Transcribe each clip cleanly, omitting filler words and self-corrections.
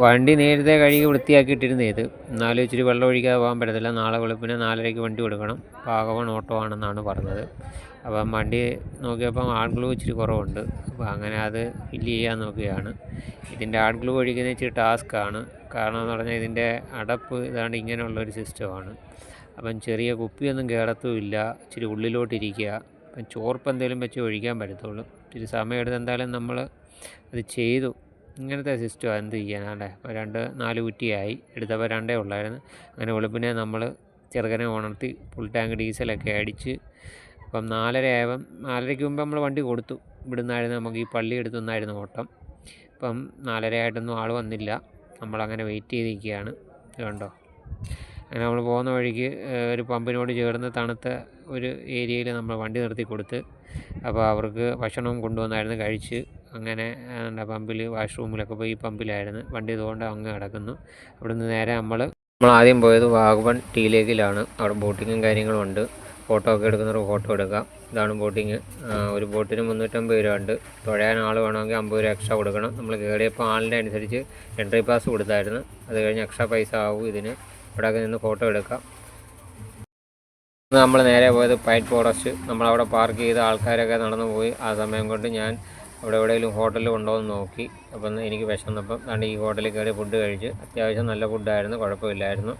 വണ്ടി നേരത്തെ കഴുകി വൃത്തിയാക്കിയിട്ടിരുന്നേ ഇത്. എന്നാലും ഇച്ചിരി വെള്ളം ഒഴിക്കാതെ പോകാൻ പറ്റത്തില്ല. നാളെ വെളുപ്പിനെ 4:30-ക്ക് വണ്ടി കൊടുക്കണം. വാഗമൺ ഓട്ടോ ആണെന്നാണ് പറഞ്ഞത്. അപ്പം വണ്ടി നോക്കിയപ്പം ഹാർഡ് ഗ്ലൂ ഇച്ചിരി കുറവുണ്ട്. അപ്പോൾ അങ്ങനെ അത് ഫില്ല് ചെയ്യാൻ നോക്കുകയാണ്. ഇതിൻ്റെ ഹാർഡ് ഗ്ലൂ ഒഴിക്കുന്നത് ഇച്ചിരി ടാസ്ക്കാണ്. കാരണം എന്ന് പറഞ്ഞാൽ ഇതിൻ്റെ അടപ്പ് ഇതാണ്ട് ഇങ്ങനെയുള്ളൊരു സിസ്റ്റമാണ്. അപ്പം ചെറിയ കുപ്പിയൊന്നും കേടത്തുമില്ല. ഇച്ചിരി ഉള്ളിലോട്ടിരിക്കുക. അപ്പം ചോർപ്പ് എന്തെങ്കിലും വെച്ച് ഒഴിക്കാൻ പറ്റത്തുള്ളൂ. ഇച്ചിരി സമയമെടുത്ത് എന്തായാലും നമ്മൾ അത് ചെയ്തു. ഇങ്ങനത്തെ സിസ്റ്റമാണ്. എന്ത് ചെയ്യാനാണ്ടേ. ഇപ്പോൾ 4 കുറ്റിയായി. എടുത്തപ്പോൾ 2 ഉള്ളായിരുന്നു. അങ്ങനെ വെളുപ്പിനെ നമ്മൾ ചെറുക്കനെ ഉണർത്തി ഫുൾ ടാങ്ക് ഡീസലൊക്കെ അടിച്ച് അപ്പം 4:30 ആയപ്പം 4:30-ക്ക് മുമ്പ് നമ്മൾ വണ്ടി കൊടുത്തു. ഇവിടുന്നായിരുന്നു നമുക്ക് ഈ പള്ളി അടുത്തു നിന്നായിരുന്നു ഓട്ടം. ഇപ്പം 4:30 ആയിട്ടൊന്നും ആൾ വന്നില്ല. നമ്മളങ്ങനെ വെയിറ്റ് ചെയ്തിരിക്കുകയാണ്. കണ്ടോ. അങ്ങനെ നമ്മൾ പോകുന്ന വഴിക്ക് ഒരു പമ്പിനോട് ചേർന്ന് തണുത്ത ഒരു ഏരിയയിൽ നമ്മൾ വണ്ടി നിർത്തി കൊടുത്ത്. അപ്പോൾ അവർക്ക് ഭക്ഷണവും കൊണ്ടുവന്നായിരുന്നു. കഴിച്ച് അങ്ങനെ പമ്പിൽ വാഷ്റൂമിലൊക്കെ പോയി. ഈ പമ്പിലായിരുന്നു വണ്ടി. ഇതുകൊണ്ട് അങ്ങ് കിടക്കുന്നു. അവിടുന്ന് നേരെ നമ്മൾ ആദ്യം പോയത് വാഗമൺ ടീ ലേക്കിലാണ്. അവിടെ ബോട്ടിങ്ങും കാര്യങ്ങളും ഉണ്ട്. ഫോട്ടോ ഒക്കെ എടുക്കുന്നവർ ഫോട്ടോ എടുക്കാം. ഇതാണ് ബോട്ടിങ്. ഒരു ബോട്ടിന് 350 രൂപ ഉണ്ട്. തുഴയാൻ ആൾ വേണമെങ്കിൽ 50 രൂപ എക്സ്ട്രാ കൊടുക്കണം. നമ്മൾ കയറിയപ്പോൾ ആളിൻ്റെ അനുസരിച്ച് എൻട്രി പാസ് കൊടുത്തായിരുന്നു. അത് കഴിഞ്ഞ് എക്സ്ട്രാ പൈസ ആവും ഇതിന്. ഇവിടെയൊക്കെ നിന്ന് ഫോട്ടോ എടുക്കാം. നമ്മൾ നേരെ പോയത് പൈൻ ഫോറസ്റ്റ്. നമ്മളവിടെ പാർക്ക് ചെയ്ത് ആൾക്കാരൊക്കെ നടന്നു പോയി. ആ സമയം കൊണ്ട് ഞാൻ അവിടെ എവിടെയെങ്കിലും ഹോട്ടലിൽ ഉണ്ടോ എന്ന് നോക്കി. അപ്പം എനിക്ക് വിശന്നപ്പം അതുകൊണ്ട് ഈ ഹോട്ടലിൽ കയറി ഫുഡ് കഴിച്ച്. അത്യാവശ്യം നല്ല ഫുഡായിരുന്നു, കുഴപ്പമില്ലായിരുന്നു.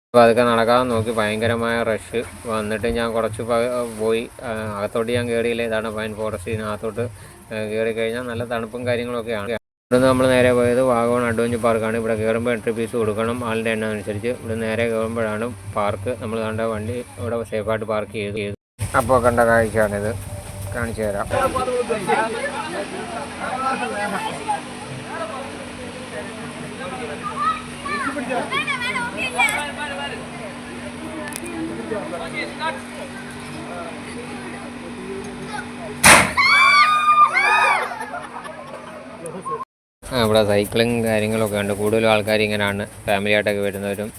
അപ്പോൾ അതൊക്കെ നടക്കാതെ നോക്കി. ഭയങ്കരമായ റഷ്. വന്നിട്ട് ഞാൻ കുറച്ച് പോയി. അകത്തോട്ട് ഞാൻ കയറിയില്ല. ഇതാണ് പൈൻ ഫോറസ്റ്റ്. ഇതിനകത്തോട്ട് കയറി കഴിഞ്ഞാൽ നല്ല തണുപ്പും കാര്യങ്ങളൊക്കെയാണ്. ഇവിടുന്ന് നമ്മൾ നേരെ പോയത് വാഗമൺ അഡ്വഞ്ചർ പാർക്കാണ്. ഇവിടെ കയറുമ്പോൾ എൻട്രി ഫീസ് കൊടുക്കണം ആളിൻ്റെ എണ്ണം അനുസരിച്ച്. ഇവിടെ നേരെ കയറുമ്പോഴാണ് പാർക്ക്. നമ്മൾ കണ്ട വണ്ടി ഇവിടെ സേഫായിട്ട് പാർക്ക് ചെയ്തു. അപ്പോൾ കണ്ട കാഴ്ചയാണിത്. കാണിച്ചു തരാം. ഇവിടെ സൈക്ലിങ് കാര്യങ്ങളൊക്കെ ഉണ്ട്. കൂടുതലും ആൾക്കാർ ഇങ്ങനെയാണ് ഫാമിലിയായിട്ടൊക്കെ വരുന്നവരും.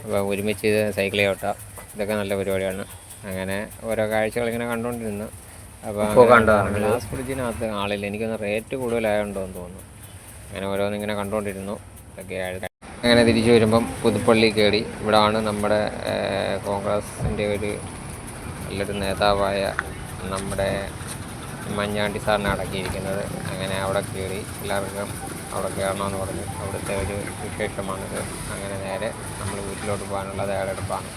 അപ്പോൾ ഒരുമിച്ച് സൈക്കിൾ ചവിട്ടാം. ഇതൊക്കെ നല്ല പരിപാടിയാണ്. അങ്ങനെ ഓരോ കാഴ്ചകൾ ഇങ്ങനെ കണ്ടുകൊണ്ടിരുന്നു. അപ്പോൾ ഗ്ലാസ് ബ്രിഡ്ജിനകത്ത് ആളില്ല. എനിക്കൊന്ന് റേറ്റ് കൂടുതലായതുകൊണ്ടോ എന്ന് തോന്നുന്നു. അങ്ങനെ ഓരോന്നിങ്ങനെ കണ്ടുകൊണ്ടിരുന്നു. ഇതൊക്കെ അങ്ങനെ തിരിച്ചു വരുമ്പം പുതുപ്പള്ളി കയറി. ഇവിടാണ് നമ്മുടെ കോൺഗ്രസിൻ്റെ ഒരു നല്ലൊരു നേതാവായ നമ്മുടെ മഞ്ഞാണ്ടി സാറിനെ അടക്കിയിരിക്കുന്നത്. അങ്ങനെ അവിടെ കയറി. എല്ലാവർക്കും അവിടെ കയറണമെന്ന് പറഞ്ഞു. അവിടുത്തെ ഒരു വിശേഷമാണിത്. അങ്ങനെ നേരെ നമ്മൾ വീട്ടിലോട്ട് പോകാനുള്ള തയ്യാറെടുപ്പാണ്.